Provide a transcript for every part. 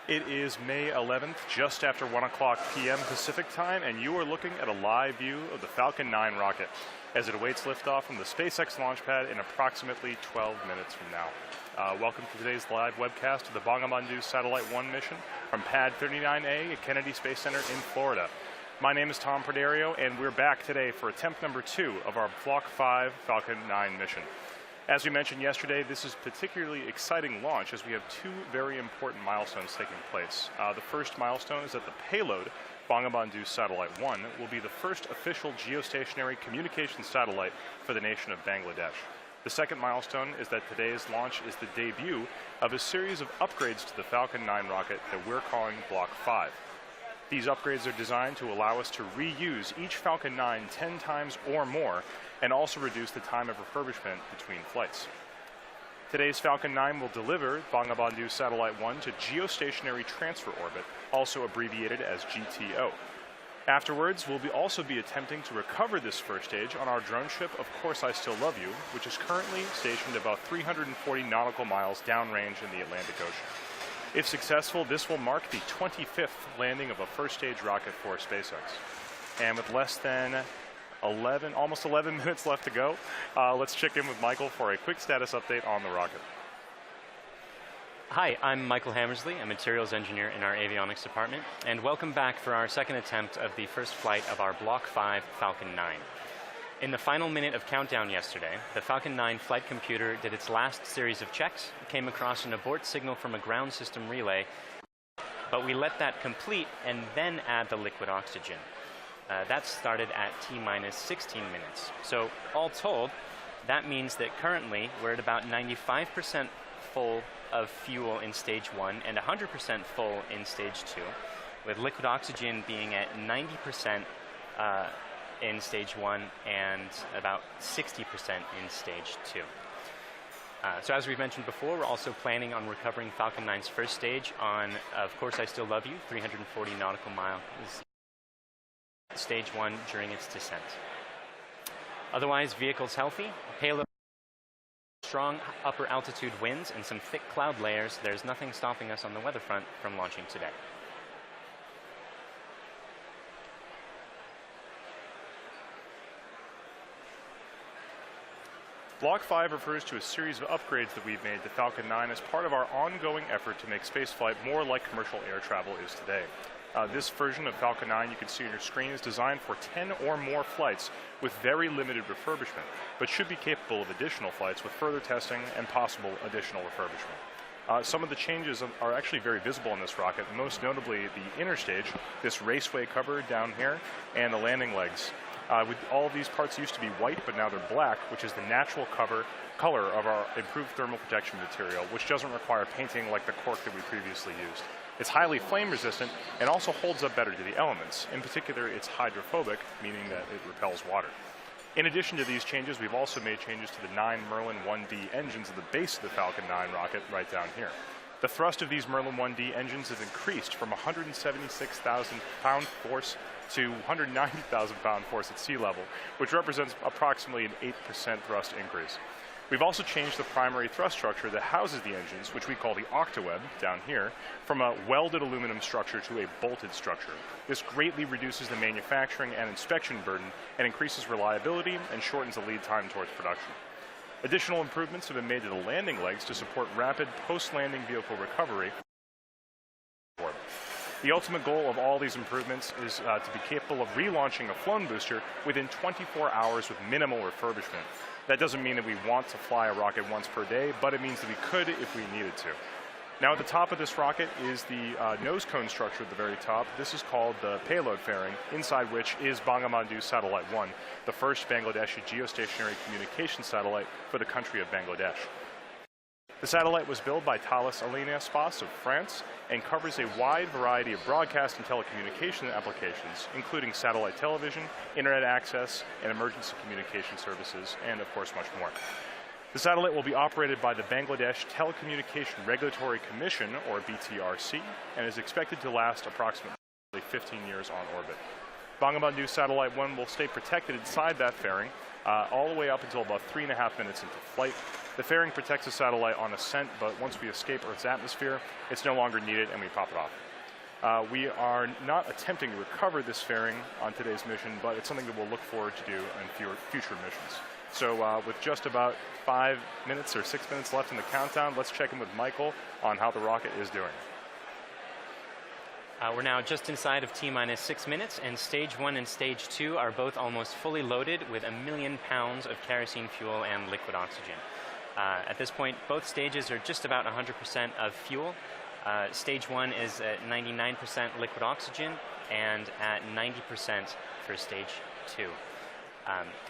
It is May 11th, just after 1 o'clock p.m. Pacific time, and you are looking at a live view of the Falcon 9 rocket as it awaits liftoff from the SpaceX launch pad in approximately 12 minutes from now. Welcome to today's live webcast of the Bangabandhu Satellite-1 mission from Pad 39A at Kennedy Space Center in Florida. My name is Tom Perdario, and we're back today for attempt number 2 of our Block 5 Falcon 9 mission. As we mentioned yesterday, this is a particularly exciting launch as we have 2 very important milestones taking place. The first milestone is that the payload, Bangabandhu Satellite-1, will be the first official geostationary communications satellite for the nation of Bangladesh. The second milestone is that today's launch is the debut of a series of upgrades to the Falcon 9 rocket that we're calling Block 5. These upgrades are designed to allow us to reuse each Falcon 9 10 times or more, and also reduce the time of refurbishment between flights. Today's Falcon 9 will deliver Bangabandhu Satellite-1 to geostationary transfer orbit, also abbreviated as GTO. Afterwards, we'll also be attempting to recover this first stage on our drone ship, Of Course I Still Love You, which is currently stationed about 340 nautical miles downrange in the Atlantic Ocean. If successful, this will mark the 25th landing of a first stage rocket for SpaceX. And with less than almost 11 minutes left to go, let's check in with Michael for a quick status update on the rocket. Hi, I'm Michael Hammersley, a materials engineer in our avionics department, and welcome back for our second attempt of the first flight of our Block 5 Falcon 9. In the final minute of countdown yesterday, the Falcon 9 flight computer did its last series of checks, came across an abort signal from a ground system relay, but we let that complete and then add the liquid oxygen. That started at T-minus 16 minutes. So all told, that means that currently we're at about 95% full of fuel in stage 1 and 100% full in stage 2, with liquid oxygen being at 90% in stage 1 and about 60% in stage 2. So as we've mentioned before, we're also planning on recovering Falcon 9's first stage on Of Course I Still Love You, 340 nautical miles, stage 1 during its descent. Otherwise, vehicle's healthy, payload, strong upper altitude winds, and some thick cloud layers. There's nothing stopping us on the weather front from launching today. Block 5 refers to a series of upgrades that we've made to Falcon 9 as part of our ongoing effort to make spaceflight more like commercial air travel is today. This version of Falcon 9 you can see on your screen is designed for 10 or more flights with very limited refurbishment, but should be capable of additional flights with further testing and possible additional refurbishment. Some of the changes are actually very visible in this rocket, most notably the inner stage, this raceway cover down here, and the landing legs. All of these parts used to be white, but now they're black, which is the natural color of our improved thermal protection material, which doesn't require painting like the cork that we previously used. It's highly flame resistant and also holds up better to the elements. In particular, it's hydrophobic, meaning that it repels water. In addition to these changes, we've also made changes to the 9 Merlin 1D engines at the base of the Falcon 9 rocket right down here. The thrust of these Merlin 1D engines has increased from 176,000 pound force to 190,000 pound force at sea level, which represents approximately an 8% thrust increase. We've also changed the primary thrust structure that houses the engines, which we call the octaweb down here, from a welded aluminum structure to a bolted structure. This greatly reduces the manufacturing and inspection burden and increases reliability and shortens the lead time towards production. Additional improvements have been made to the landing legs to support rapid post-landing vehicle recovery. The ultimate goal of all these improvements is to be capable of relaunching a flown booster within 24 hours with minimal refurbishment. That doesn't mean that we want to fly a rocket once per day, but it means that we could if we needed to. Now at the top of this rocket is the nose cone structure at the very top. This is called the payload fairing, inside which is Bangabandhu Satellite-1, the first Bangladeshi geostationary communication satellite for the country of Bangladesh. The satellite was built by Thales Alenia Space of France and covers a wide variety of broadcast and telecommunication applications, including satellite television, internet access, and emergency communication services, and of course much more. The satellite will be operated by the Bangladesh Telecommunication Regulatory Commission, or BTRC, and is expected to last approximately 15 years on orbit. Bangabandhu Satellite-1 will stay protected inside that fairing all the way up until about 3.5 minutes into flight. The fairing protects the satellite on ascent, but once we escape Earth's atmosphere, it's no longer needed and we pop it off. We are not attempting to recover this fairing on today's mission, but it's something that we'll look forward to do in future missions. So with just about 5 minutes or 6 minutes left in the countdown, let's check in with Michael on how the rocket is doing. We're now just inside of T-minus 6 minutes, and Stage 1 and Stage 2 are both almost fully loaded with 1 million pounds of kerosene fuel and liquid oxygen. At this point, both stages are just about 100% of fuel. Stage 1 is at 99% liquid oxygen and at 90% for Stage 2.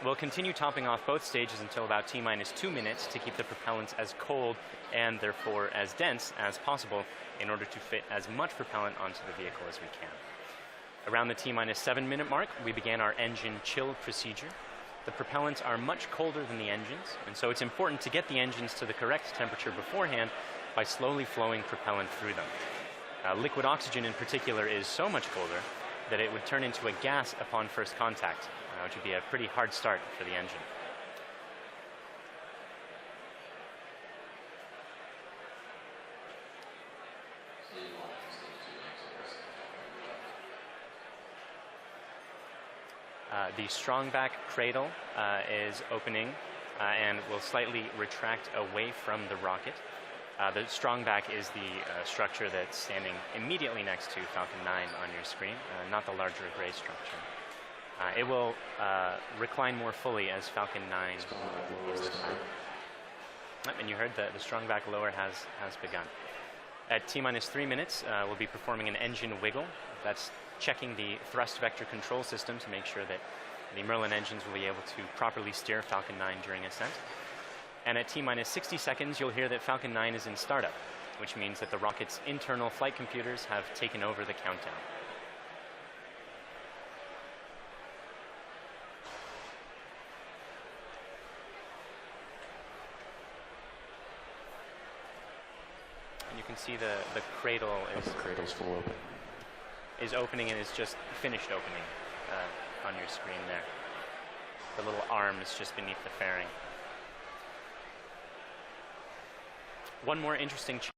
We'll continue topping off both stages until about T-minus 2 minutes to keep the propellants as cold and therefore as dense as possible in order to fit as much propellant onto the vehicle as we can. Around the T-minus 7 minute mark, we began our engine chill procedure. The propellants are much colder than the engines, and so it's important to get the engines to the correct temperature beforehand by slowly flowing propellant through them. Liquid oxygen in particular is so much colder that it would turn into a gas upon first contact, which would be a pretty hard start for the engine. The strongback cradle is opening and will slightly retract away from the rocket. The strongback is the structure that's standing immediately next to Falcon 9 on your screen, not the larger gray structure. It will recline more fully as Falcon 9 is and you heard the strongback lower has begun. At T-minus 3 minutes, we'll be performing an engine wiggle. That's checking the thrust vector control system to make sure that the Merlin engines will be able to properly steer Falcon 9 during ascent. And at T-minus 60 seconds, you'll hear that Falcon 9 is in startup, which means that the rocket's internal flight computers have taken over the countdown. And you can see the cradle cradle's full open. Is opening and is just finished opening on your screen there. The little arm is just beneath the fairing. One more interesting change.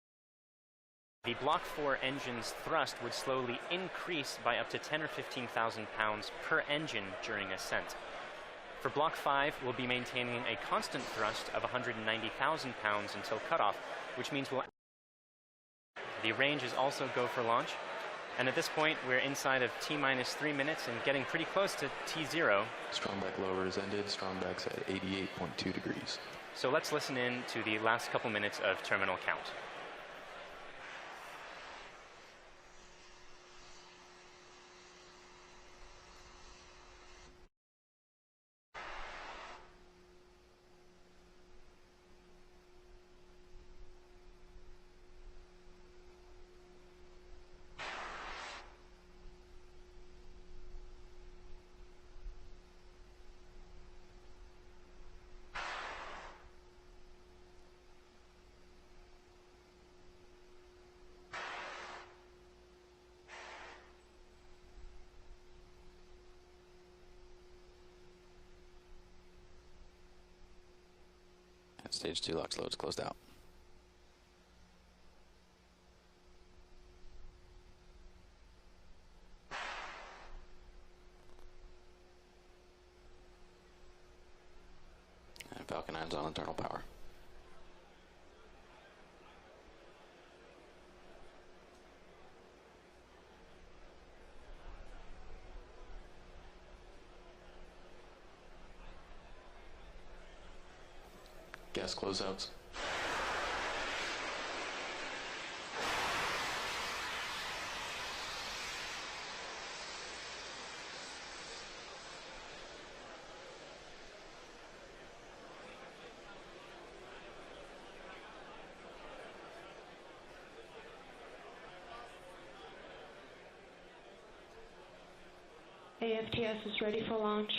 The Block 4 engine's thrust would slowly increase by up to 10 or 15,000 pounds per engine during ascent. For Block 5, we'll be maintaining a constant thrust of 190,000 pounds until cutoff, which means the range is also go for launch. And at this point, we're inside of T-minus 3 minutes and getting pretty close to T0. Strongback lower is ended. Strongback's at 88.2 degrees. So let's listen in to the last couple minutes of terminal count. Stage 2 LOX loads closed out. And Falcon 9's on internal power. Gas closeouts. AFTS is ready for launch.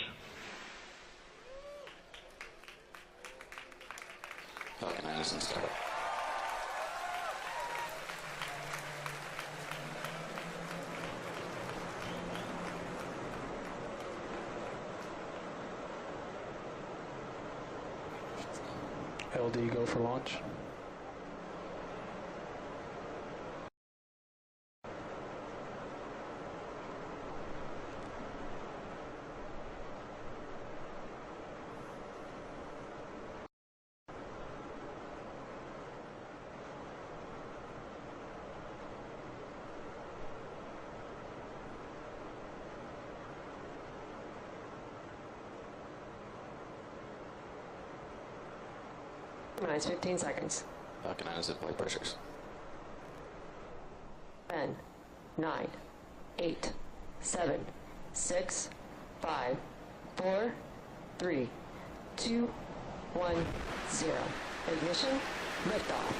Falcon 9 is in startup. LD go for launch. Minus 15 seconds. Falcon 9 is at flight pressures. 10, 9, 8, 7, 6, 5, 4, 3, 2, 1, 0. Ignition, liftoff.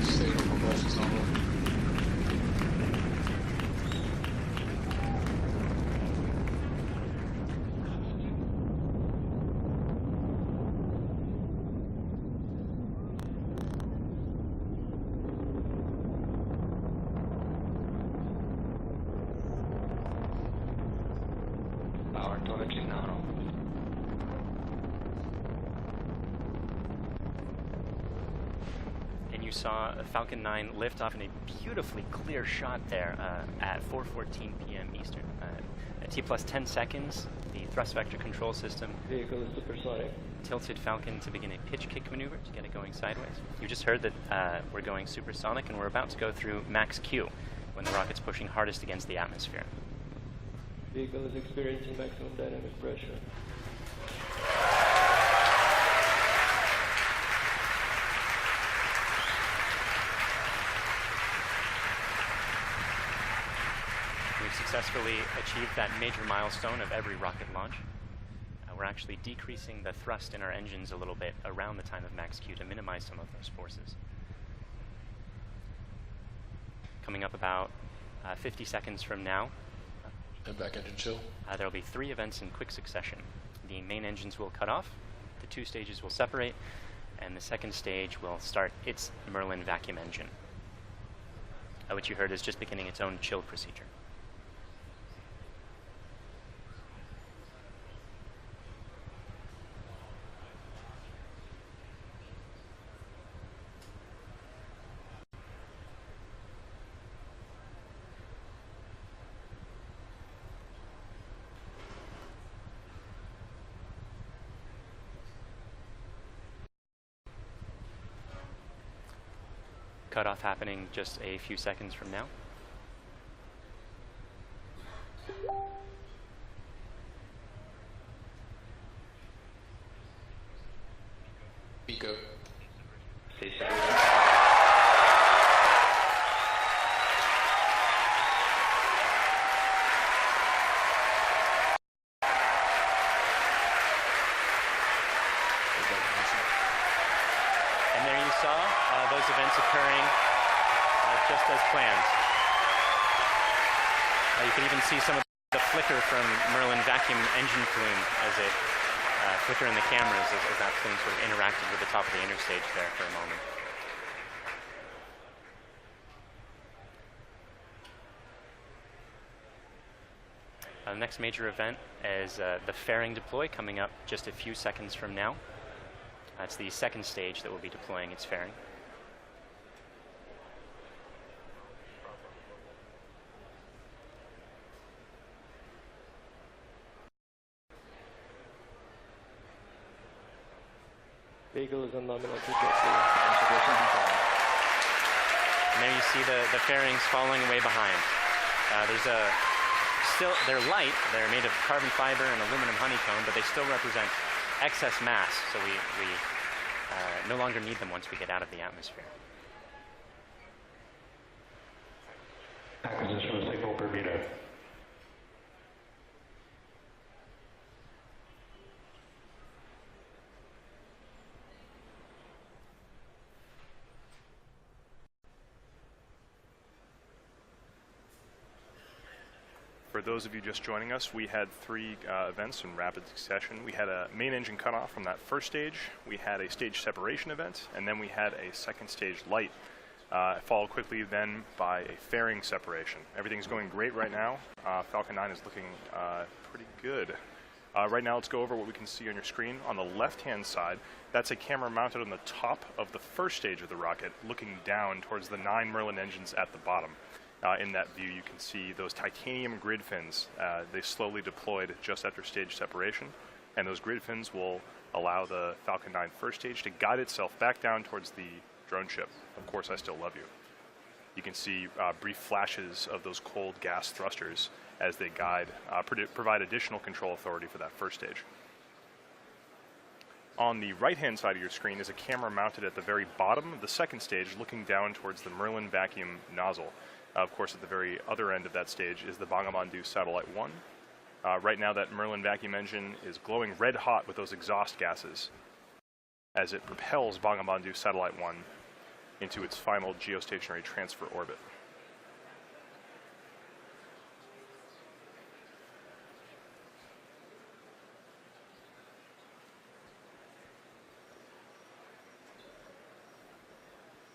State propulsion's normal. Power telemetry now. And you saw Falcon 9 lift off in a beautifully clear shot there at 4:14 p.m. Eastern. At T plus 10 seconds, the thrust vector control system Vehicle is supersonic. tilted Falcon to begin a pitch kick maneuver to get it going sideways. You just heard that we're going supersonic, and we're about to go through max Q when the rocket's pushing hardest against the atmosphere. Vehicle is experiencing maximum dynamic pressure. We've successfully achieved that major milestone of every rocket launch. We're actually decreasing the thrust in our engines a little bit around the time of max Q to minimize some of those forces. Coming up about 50 seconds from now, And back engine chill. there will be 3 events in quick succession. The main engines will cut off, the 2 stages will separate, and the second stage will start its Merlin vacuum engine, which you heard is just beginning its own chill procedure. Cutoff happening just a few seconds from now. Pico. Station. And there you saw those events occurring just as planned. You can even see some of the flicker from Merlin vacuum engine plume as it flicker in the cameras as that plume sort of interacted with the top of the interstage there for a moment. The next major event is the fairing deploy coming up just a few seconds from now. That's the second stage that will be deploying its fairing. Vehicle is on nominal trajectory. And there you see the fairings falling away behind. They're light, they're made of carbon fiber and aluminum honeycomb, but they still represent excess mass, so we no longer need them once we get out of the atmosphere. Acquisition of signal per meter. For for those of you just joining us, we had three events in rapid succession. We had a main engine cutoff from that first stage, we had a stage separation event, and then we had a second stage light, followed quickly then by a fairing separation. Everything's going great right now. Falcon 9 is looking pretty good. Right now, let's go over what we can see on your screen. On the left-hand side, that's a camera mounted on the top of the first stage of the rocket, looking down towards the 9 Merlin engines at the bottom. In that view, you can see those titanium grid fins. They slowly deployed just after stage separation, and those grid fins will allow the Falcon 9 first stage to guide itself back down towards the drone ship. Of course, I still love you. You can see brief flashes of those cold gas thrusters as they guide, provide additional control authority for that first stage. On the right-hand side of your screen is a camera mounted at the very bottom of the second stage, looking down towards the Merlin vacuum nozzle. Of course, at the very other end of that stage is the Bangabandhu Satellite-1. Right now, that Merlin vacuum engine is glowing red hot with those exhaust gases as it propels Bangabandhu Satellite-1 into its final geostationary transfer orbit.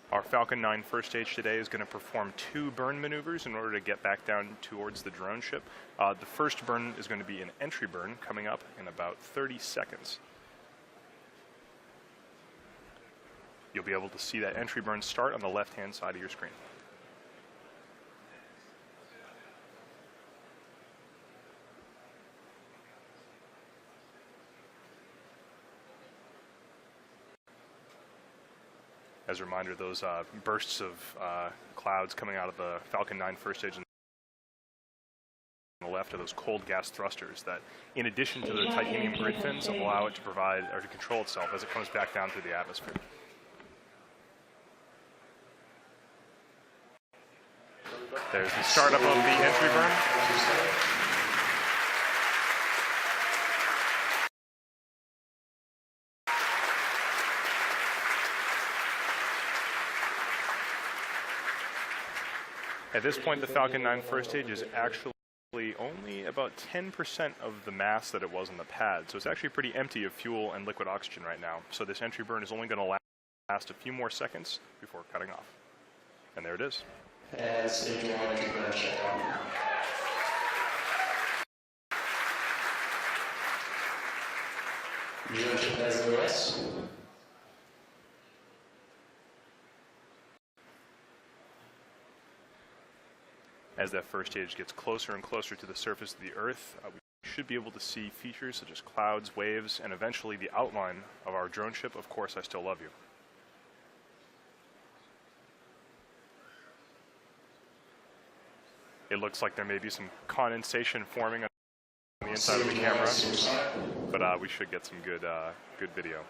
Our Falcon 9 first stage today is going to perform 2 burn maneuvers in order to get back down towards the drone ship. The first burn is going to be an entry burn coming up in about 30 seconds. You'll be able to see that entry burn start on the left-hand side of your screen. As a reminder, those bursts of clouds coming out of the Falcon 9 first stage on the left are those cold gas thrusters that, in addition to the titanium grid fins, allow it to provide or to control itself as it comes back down through the atmosphere. There's the startup of the entry burn. At this point, the Falcon 9 first stage is actually only about 10% of the mass that it was on the pad. So it's actually pretty empty of fuel and liquid oxygen right now. So this entry burn is only going to last a few more seconds before cutting off. And there it is. And stage 1 entry burn shutdown. Drone ship has OS. As that first stage gets closer and closer to the surface of the Earth, we should be able to see features such as clouds, waves, and eventually the outline of our drone ship. Of course, I still love you. It looks like there may be some condensation forming on the inside of the camera, but we should get some good video.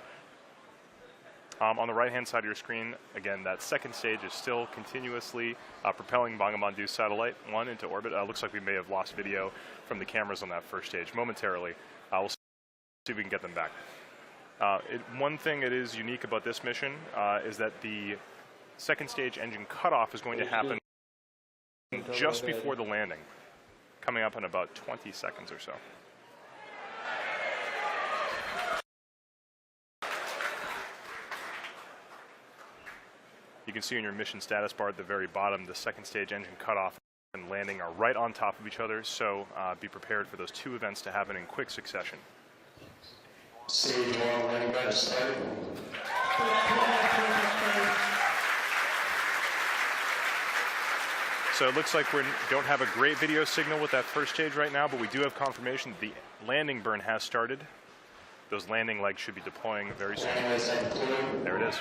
On the right-hand side of your screen, again, that second stage is still continuously propelling Bangabandhu Satellite-1 into orbit. Looks like we may have lost video from the cameras on that first stage momentarily. We'll see if we can get them back. One thing that is unique about this mission is that the second stage engine cutoff is going to happen just before the landing, coming up in about 20 seconds or so. You can see in your mission status bar at the very bottom, the second stage engine cutoff and landing are right on top of each other, so be prepared for those 2 events to happen in quick succession. Stage 1 landing badge started. So it looks like we don't have a great video signal with that first stage right now, but we do have confirmation that the landing burn has started. Those landing legs should be deploying very soon. There it is.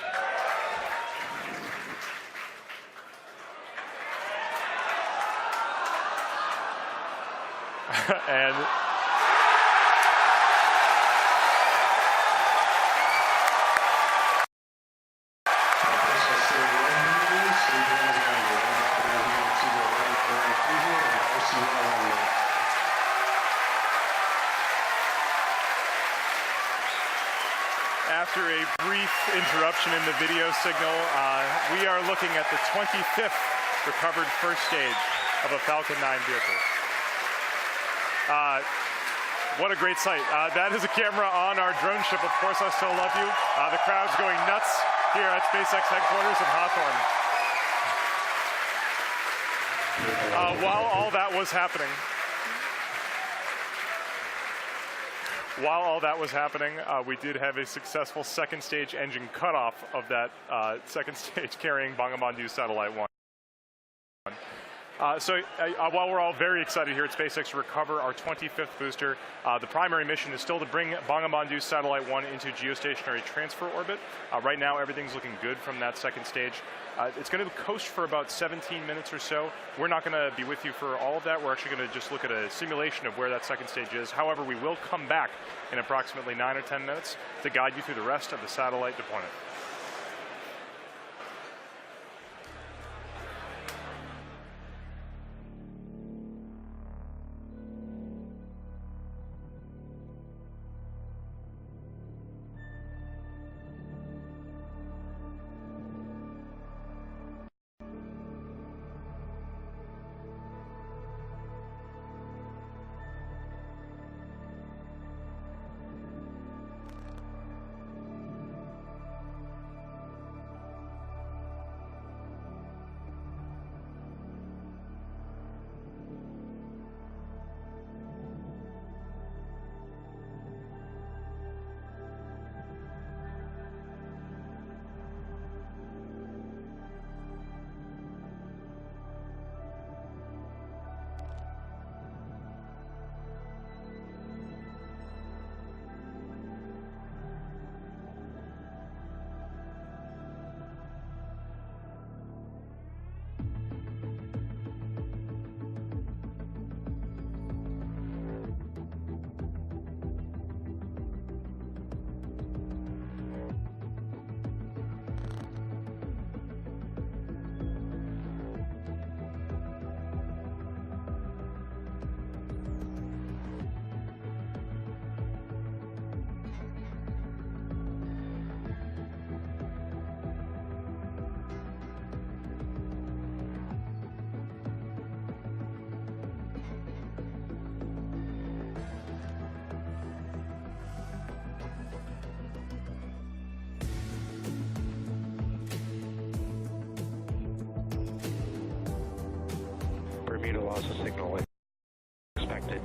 And after a brief interruption in the video signal, we are looking at the 25th recovered first stage of a Falcon 9 vehicle. What a great sight. That is a camera on our drone ship. Of course, I still love you. The crowd's going nuts here at SpaceX headquarters in Hawthorne. While all that was happening, we did have a successful second stage engine cutoff of that second stage carrying Bangabandhu Satellite-1. While we're all very excited here at SpaceX to recover our 25th booster, the primary mission is still to bring Bangabandhu Satellite-1 into geostationary transfer orbit. Right now, everything's looking good from that second stage. It's going to coast for about 17 minutes or so. We're not going to be with you for all of that. We're actually going to just look at a simulation of where that second stage is. However, we will come back in approximately 9 or 10 minutes to guide you through the rest of the satellite deployment. Bermuda loss of signal expected.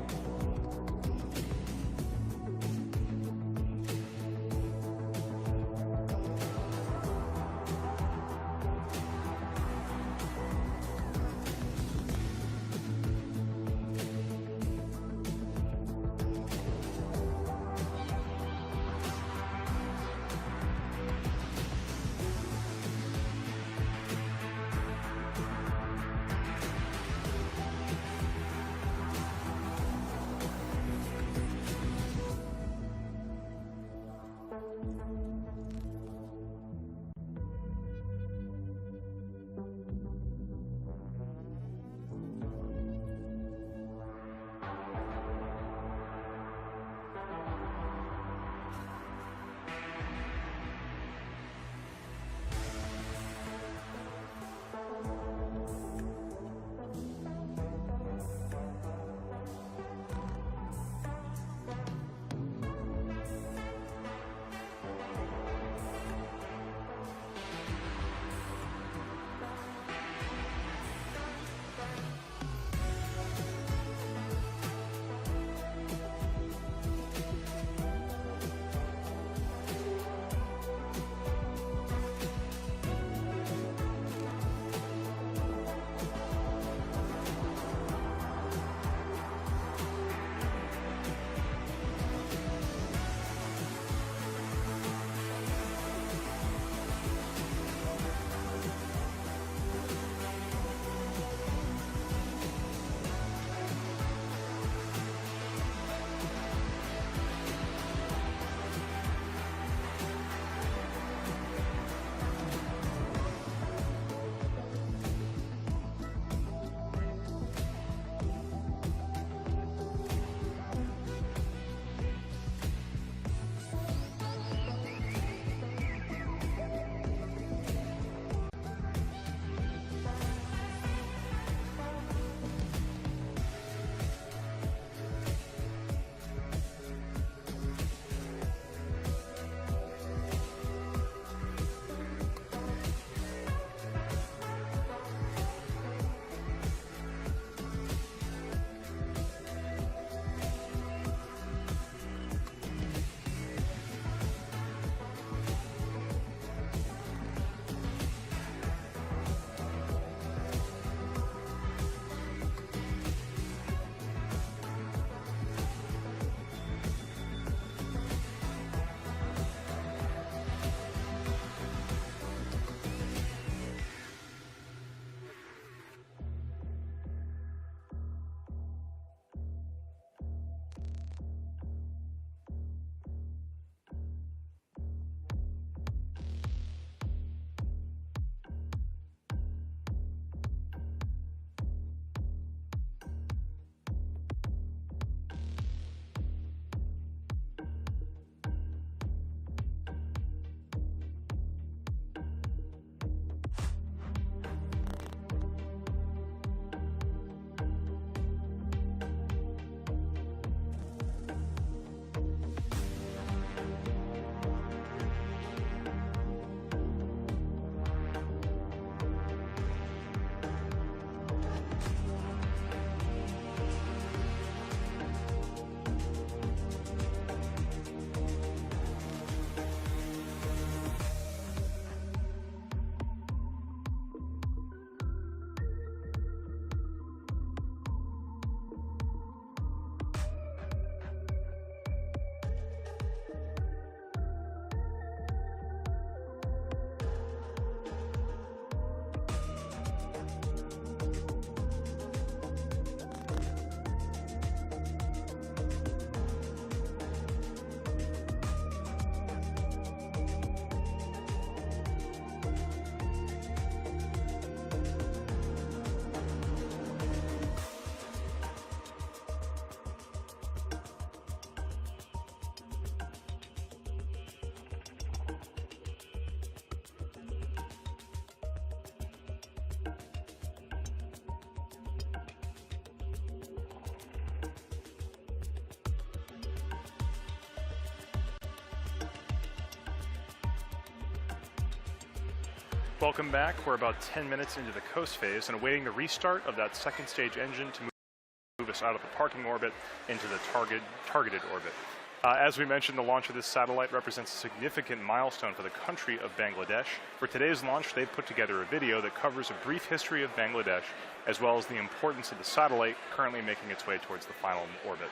Welcome back. We're about 10 minutes into the coast phase and awaiting the restart of that second stage engine to move us out of the parking orbit into the targeted orbit. As we mentioned, the launch of this satellite represents a significant milestone for the country of Bangladesh. For today's launch, they've put together a video that covers a brief history of Bangladesh, as well as the importance of the satellite currently making its way towards the final orbit.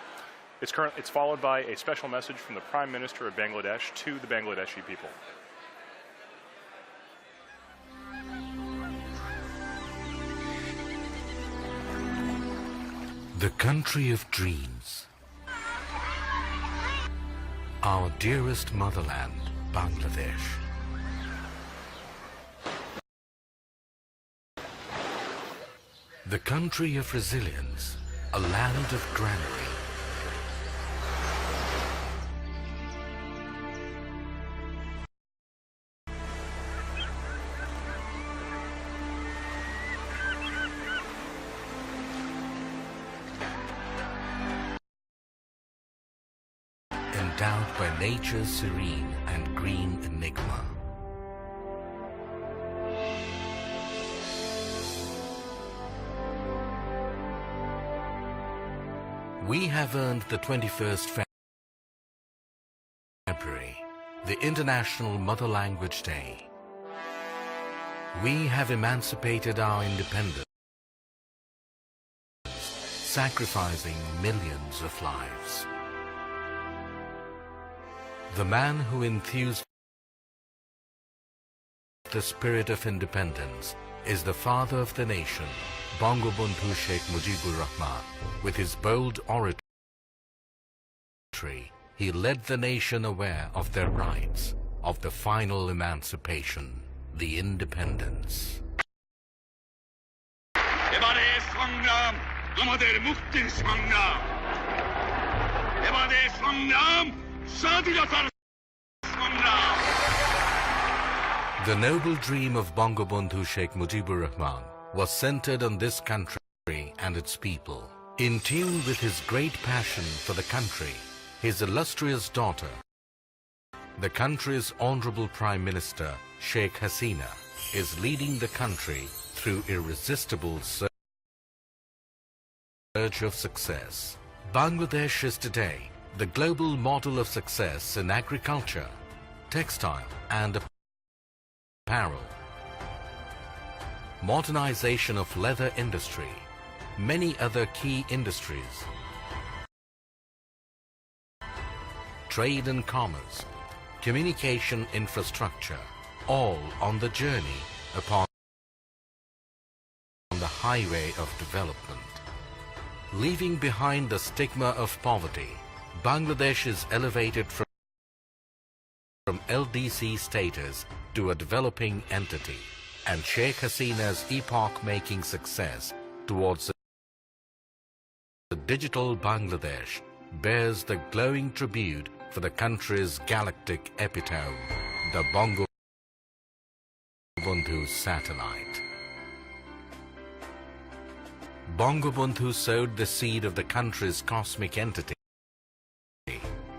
It's followed by a special message from the Prime Minister of Bangladesh to the Bangladeshi people. The country of dreams. Our dearest motherland, Bangladesh. The country of resilience, a land of granary. Endowed by nature's serene and green enigma. We have earned the 21st February, the International Mother Language Day. We have emancipated our independence, sacrificing millions of lives. The man who enthused the spirit of independence is the father of the nation, Bangabandhu Sheikh Mujibur Rahman. With his bold oratory, he led the nation aware of their rights, of the final emancipation, the independence. এবারে সংগ্রাম আমাদের মুক্তির সংগ্রাম এবারে সংগ্রাম স্বাধীনতার সংগ্রাম The noble dream of Bangabandhu Sheikh Mujibur Rahman was centered on this country and its people. In tune with his great passion for the country, his illustrious daughter, the country's Honorable Prime Minister Sheikh Hasina, is leading the country through irresistible surge of success. Bangladesh is today the global model of success in agriculture, textile and apparel, modernization of leather industry, many other key industries, trade and commerce, communication infrastructure, all on the journey upon the highway of development. Leaving behind the stigma of poverty, Bangladesh is elevated from LDC status to a developing entity, and Sheikh Hasina's epoch-making success towards the digital Bangladesh bears the glowing tribute for the country's galactic epitome, the Bangabandhu satellite. Bangabandhu sowed the seed of the country's cosmic entity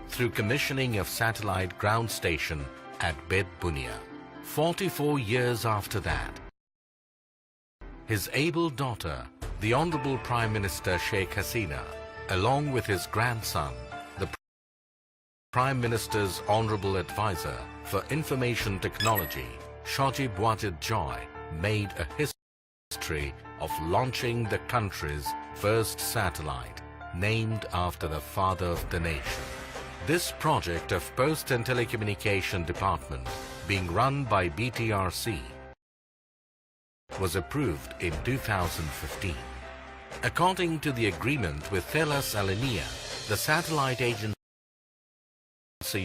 through commissioning of satellite ground station at Bed Bunia. 44 years after that, his able daughter, the Honorable Prime Minister Sheikh Hasina, along with his grandson, the Prime Minister's Honorable Advisor for Information Technology, Shajib Wajid Joy, made a history of launching the country's first satellite, named after the father of the nation. This project of Post and Telecommunication Department, being run by BTRC, was approved in 2015. According to the agreement with Thales Alenia, the satellite agency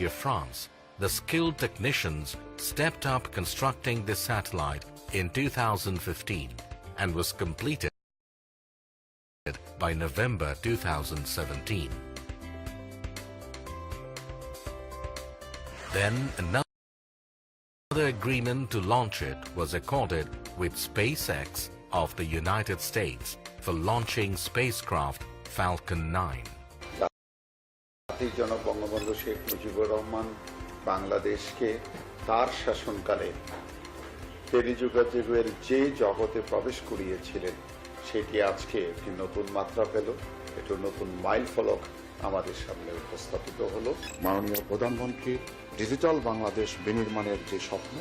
of France, the skilled technicians stepped up constructing this satellite in 2015 and was completed by November 2017. Then another agreement to launch it was accorded with SpaceX of the United States for launching spacecraft Falcon 9. জাতির জনক বঙ্গবন্ধু শেখ মুজিবুর রহমান বাংলাদেশকে তার শাসনকালে টেলিযোগাযোগের যে জগতে প্রবেশ করিয়েছিলেন সেটি আজকে একটি নতুন মাত্রা পেল, একটি নতুন মাইল ফলক আমাদের সামনে উপস্থাপিত হলো। মাননীয় প্রধানমন্ত্রী ডিজিটাল বাংলাদেশ বিনির্মাণের যে স্বপ্ন,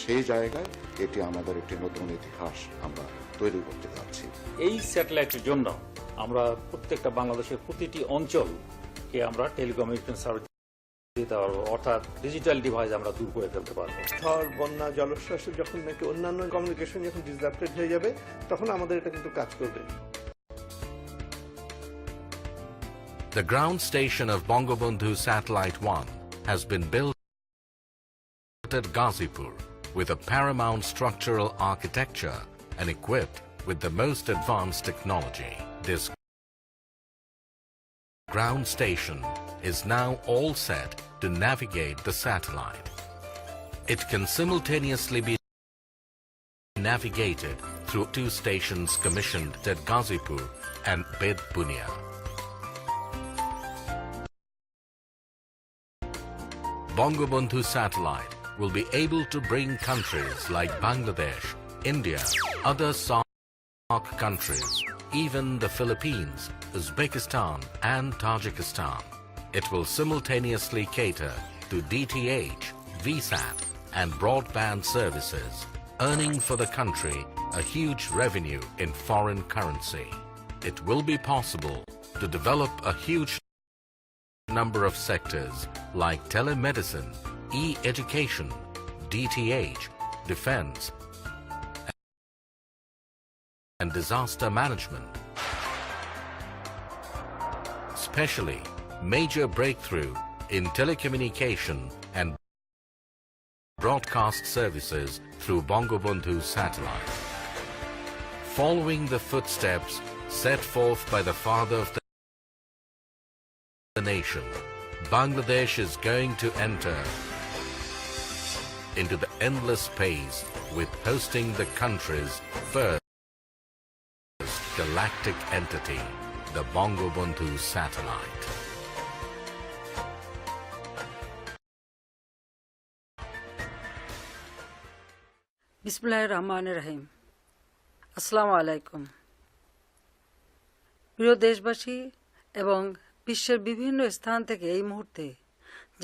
সেই জায়গায় এটি আমাদের একটি নতুন ইতিহাস আমরা তৈরি করতে যাচ্ছি। এই স্যাটেলাইটের জন্য আমরা প্রত্যেকটা বাংলাদেশের প্রতিটি অঞ্চলকে আমরা টেলিকমিউনিকেশন সার্ভিস দিতে পারবো, অর্থাৎ ডিজিটাল ডিভাইস আমরা দূর করে ফেলতে পারবো। ঝড়, বন্যা, জলোচ্ছ্বাস যখন নাকি অন্যান্য কমিউনিকেশন যখন ডিসরাপ্টেড হয়ে যাবে, তখন আমাদের এটা কিন্তু কাজ করবে। The ground station of Bangabandhu Satellite-1 has been built at Ghazipur with a paramount structural architecture and equipped with the most advanced technology. This ground station is now all set to navigate the satellite. It can simultaneously be navigated through 2 stations commissioned at Ghazipur and Bed Bunia. Bangabandhu satellite will be able to bring countries like Bangladesh, India, other SAARC countries, even the Philippines, Uzbekistan and Tajikistan. It will simultaneously cater to DTH, VSAT and broadband services, earning for the country a huge revenue in foreign currency. It will be possible to develop a huge number of sectors like telemedicine, e-education, DTH, defense, and disaster management. Especially major breakthrough in telecommunication and broadcast services through Bangabandhu satellite. Following the footsteps set forth by the father of the nation, Bangladesh is going to enter into the endless space with hosting the country's first galactic entity, the Bangabandhu satellite. বিসমিল্লাহির রহমানির রহিম। আসসালামু আলাইকুম। প্রিয় দেশবাসী এবং বিশ্বের বিভিন্ন স্থান থেকে এই মুহূর্তে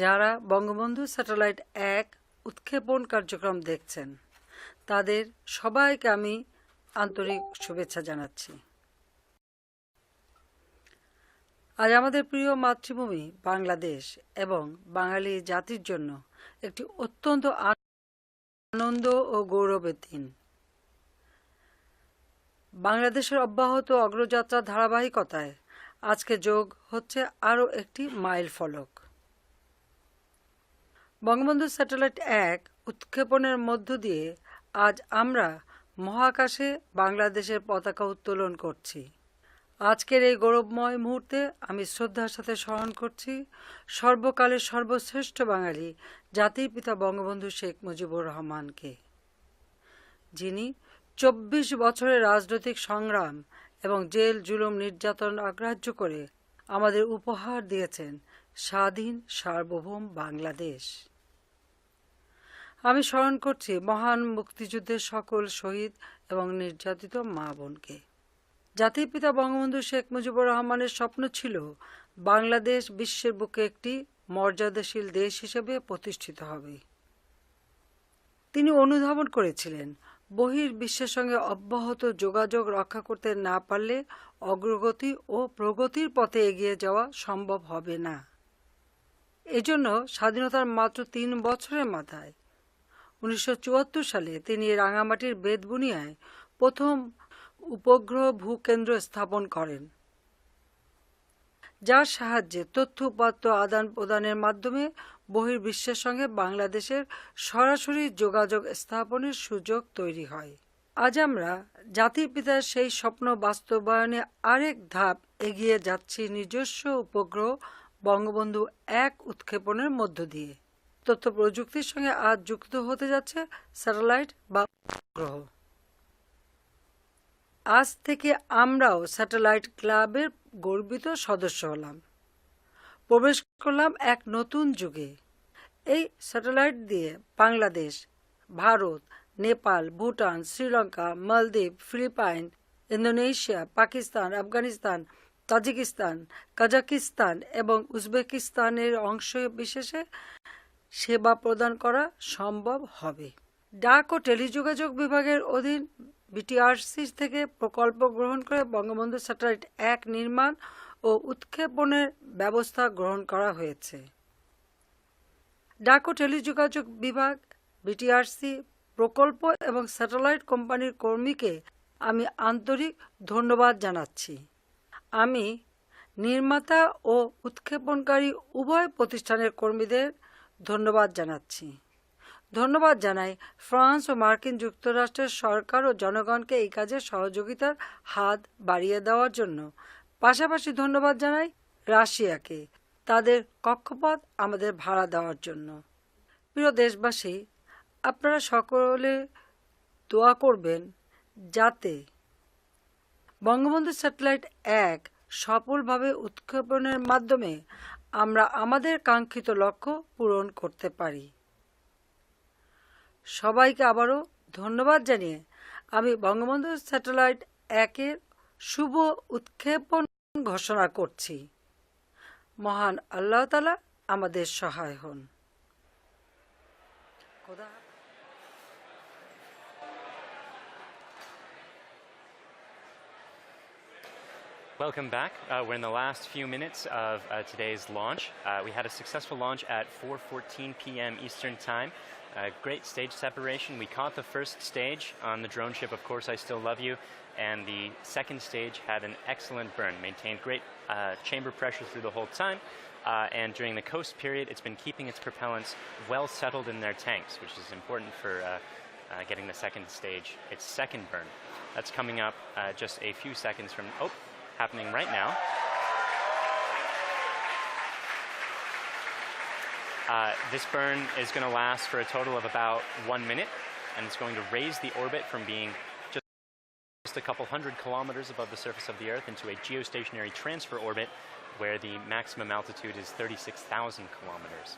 যারা বঙ্গবন্ধু স্যাটেলাইট 1 উৎক্ষেপণ কার্যক্রম দেখছেন, তাদের সবাইকে আমি আন্তরিক শুভেচ্ছা জানাচ্ছি। আজ আমাদের প্রিয় মাতৃভূমি বাংলাদেশ এবং বাঙালি জাতির জন্য একটি অত্যন্ত আনন্দ ও গৌরবের দিন। বাংলাদেশের অব্যাহত অগ্রযাত্রার ধারাবাহিকতায় আজকে যোগ হচ্ছে আরও একটি মাইল ফলক। বঙ্গবন্ধু স্যাটেলাইট 1 উৎক্ষেপণের মধ্য দিয়ে আজ আমরা মহাকাশে বাংলাদেশের পতাকা উত্তোলন করছি। আজকের এই গৌরবময় মুহূর্তে আমি শ্রদ্ধার সাথে স্মরণ করছি সর্বকালের সর্বশ্রেষ্ঠ বাঙালি জাতির পিতা বঙ্গবন্ধু শেখ মুজিবুর রহমানকে, যিনি 24 বছরের রাজনৈতিক সংগ্রাম এবং জেল জুলুম নির্যাতন অগ্রাহ্য করে আমাদের উপহার দিয়েছেন স্বাধীন সার্বভৌম বাংলাদেশ। আমি স্মরণ করছি মহান মুক্তিযুদ্ধের সকল শহীদ এবং নির্যাতিত মা বোনকে। জাতির পিতা বঙ্গবন্ধু শেখ মুজিবুর রহমানের স্বপ্ন ছিল বাংলাদেশ বিশ্বের বুকে একটি মর্যাদাশীল দেশ হিসেবে প্রতিষ্ঠিত হবে। তিনি অনুধাবন করেছিলেন বহির্বিশ্বের সঙ্গে অব্যাহত যোগাযোগ রক্ষা করতে না পারলে অগ্রগতি ও প্রগতির পথে এগিয়ে যাওয়া সম্ভব হবে না। এজন্য স্বাধীনতার মাত্র 3 বছরের মাথায় 1974 সালে তিনি রাঙামাটির বেতবুনিয়ায় প্রথম উপগ্রহ ভূকেন্দ্র স্থাপন করেন, যার সাহায্যে তথ্য উপাত্ত আদান প্রদানের মাধ্যমে বহির্বিশ্বের সঙ্গে বাংলাদেশের সরাসরি যোগাযোগ স্থাপনের সুযোগ তৈরি হয়। আজ আমরা জাতির পিতার সেই স্বপ্ন বাস্তবায়নে আরেক ধাপ এগিয়ে যাচ্ছি নিজস্ব উপগ্রহ বঙ্গবন্ধু 1 উৎক্ষেপণের মধ্য দিয়ে। তথ্য প্রযুক্তির সঙ্গে আজ যুক্ত হতে যাচ্ছে স্যাটেলাইট বা উপগ্রহ। আজ থেকে আমরাও স্যাটেলাইট ক্লাবের গর্বিত সদস্য হলাম, প্রবেশ করলাম এক নতুন যুগে। এই স্যাটেলাইট দিয়ে Bangladesh, Bharat, Nepal, Bhutan, Sri Lanka, Maldives, Philippines, Indonesia, Pakistan, Afghanistan, Tajikistan, Kazakhstan এবং উজবেকিস্তানের অংশ বিশেষে সেবা প্রদান করা সম্ভব হবে। ডাক ও টেলিযোগাযোগ বিভাগের অধীন বিটিআরসি থেকে প্রকল্প গ্রহণ করে বঙ্গবন্ধু স্যাটেলাইট 1 নির্মাণ ও উৎক্ষেপণের ব্যবস্থা গ্রহণ করা হয়েছে। ডাক ও টেলিযোগাযোগ বিভাগ, বিটিআরসি, প্রকল্প এবং স্যাটেলাইট কোম্পানির কর্মীকে আমি আন্তরিক ধন্যবাদ জানাচ্ছি। আমি নির্মাতা ও উৎক্ষেপণকারী উভয় প্রতিষ্ঠানের কর্মীদের ধন্যবাদ জানাচ্ছি। ধন্যবাদ জানাই ফ্রান্স ও মার্কিন যুক্তরাষ্ট্রের সরকার ও জনগণকে এই কাজে সহযোগিতার হাত বাড়িয়ে দেওয়ার জন্য। পাশাপাশি ধন্যবাদ জানাই রাশিয়াকে তাদের কক্ষপথ আমাদের ভাড়া দেওয়ার জন্য। প্রিয় দেশবাসী, আপনারা সকলে দোয়া করবেন যাতে বঙ্গবন্ধু স্যাটেলাইট 1 সফলভাবে উৎক্ষেপণের মাধ্যমে আমরা আমাদের কাঙ্ক্ষিত লক্ষ্য পূরণ করতে পারি। সবাইকে আবারও ধন্যবাদ জানিয়ে আমি বঙ্গবন্ধু স্যাটেলাইট 1-এর শুভ উৎক্ষেপণ ঘোষণা করছি। মহান আল্লাহ তাআলা আমাদের সহায় হন। Welcome back. We're in the last few minutes of today's launch. We had a successful launch at 4:14 p.m. Eastern Time. Great stage separation. We caught the first stage on the drone ship, Of Course I Still Love You, and the second stage had an excellent burn, maintained great chamber pressure through the whole time, and during the coast period it's been keeping its propellants well settled in their tanks, which is important for getting the second stage, its second burn. That's coming up just a few seconds from, happening right now. This burn is going to last for a total of about 1 minute, and it's going to raise the orbit from being just a couple hundred kilometers above the surface of the Earth into a geostationary transfer orbit where the maximum altitude is 36,000 kilometers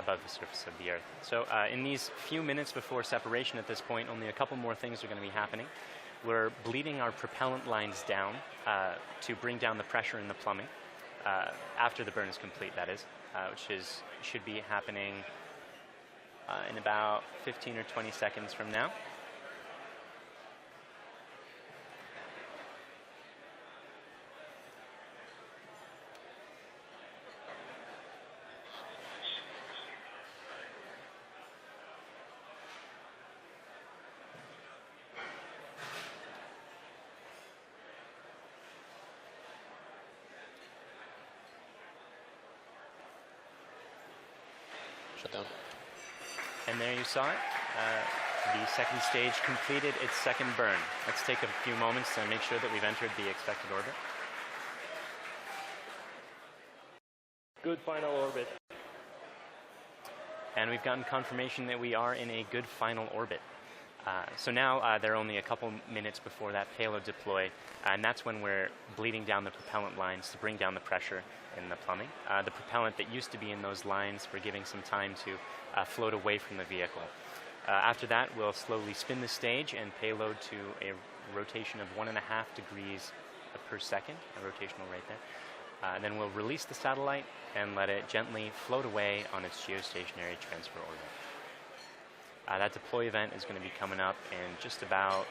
above the surface of the Earth. So in these few minutes before separation at this point, only a couple more things are going to be happening. We're bleeding our propellant lines down to bring down the pressure in the plumbing after the burn is complete, that is, which should be happening in about 15 or 20 seconds from now. Down. And there you saw it. The second stage completed its second burn. Let's take a few moments to make sure that we've entered the expected orbit. Good final orbit. And we've gotten confirmation that we are in a good final orbit. So now there are only a couple minutes before that payload deploy, and that's when we're bleeding down the propellant lines to bring down the pressure in the plumbing. The propellant that used to be in those lines, we're giving some time to float away from the vehicle. After that, we'll slowly spin the stage and payload to a rotation of 1.5 degrees per second, a rotational rate there. Then we'll release the satellite and let it gently float away on its geostationary transfer orbit. That deploy event is going to be coming up in just about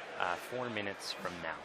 4 minutes from now.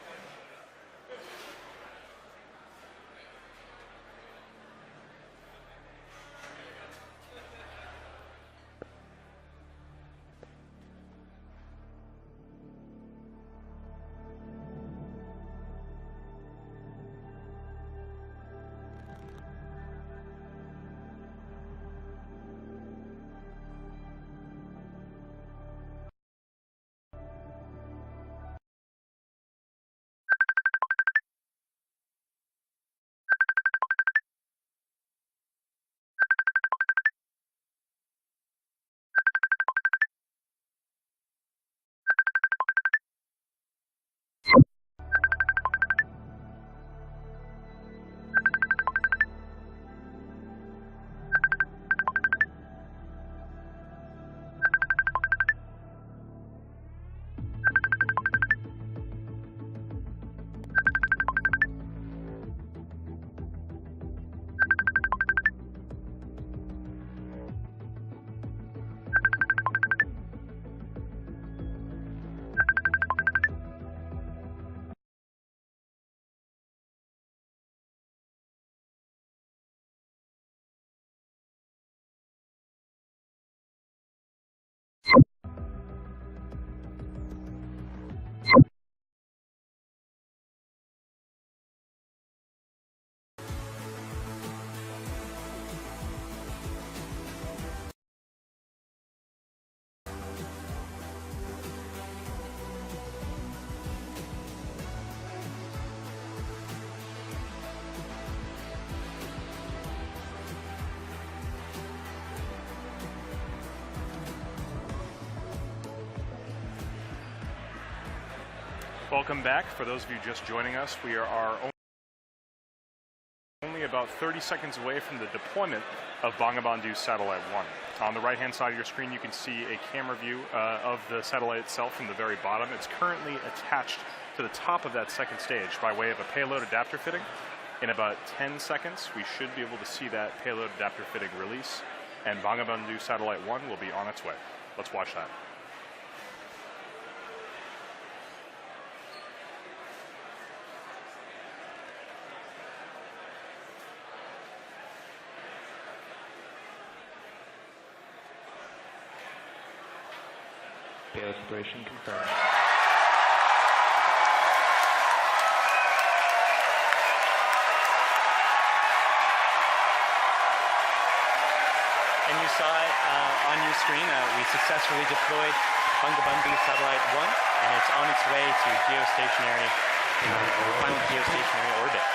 Welcome back. For those of you just joining us, we are only about 30 seconds away from the deployment of Bangabandhu Satellite-1. On the right-hand side of your screen, you can see a camera view of the satellite itself from the very bottom. It's currently attached to the top of that second stage by way of a payload adapter fitting. In about 10 seconds, we should be able to see that payload adapter fitting release, and Bangabandhu Satellite-1 will be on its way. Let's watch that. Payload separation confirmed. And you saw it on your screen. We successfully deployed Bangabandhu Satellite-1, and it's on its way to geostationary, final geostationary orbit.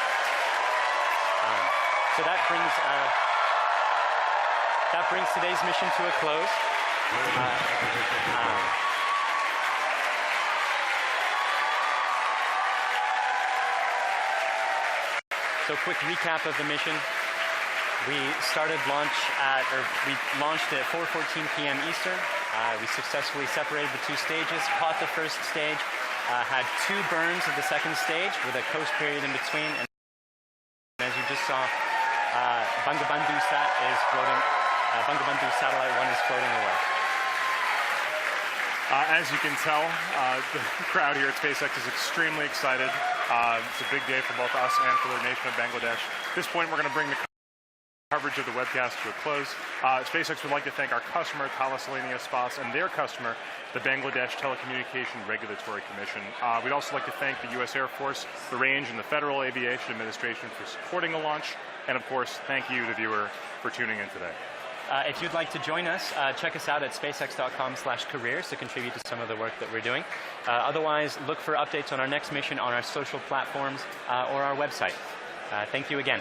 So that brings today's mission to a close. So quick recap of the mission. We launched at 4:14 p.m. Eastern. We successfully separated the two stages, caught the first stage, had 2 burns of the second stage with a coast period in between, and as you just saw, Bangabandhu Satellite-1 is floating away. As you can tell, the crowd here at SpaceX is extremely excited. It's a big day for both us and for the nation of Bangladesh. At this point, we're going to bring the coverage of the webcast to a close. SpaceX would like to thank our customer, Thalassania Spas, and their customer, the Bangladesh Telecommunication Regulatory Commission. We'd also like to thank the U.S. Air Force, the Range, and the Federal Aviation Administration for supporting the launch. And of course, thank you, the viewer, for tuning in today. If you'd like to join us, check us out at spacex.com/careers to contribute to some of the work that we're doing. Otherwise, look for updates on our next mission on our social platforms or our website. Thank you again.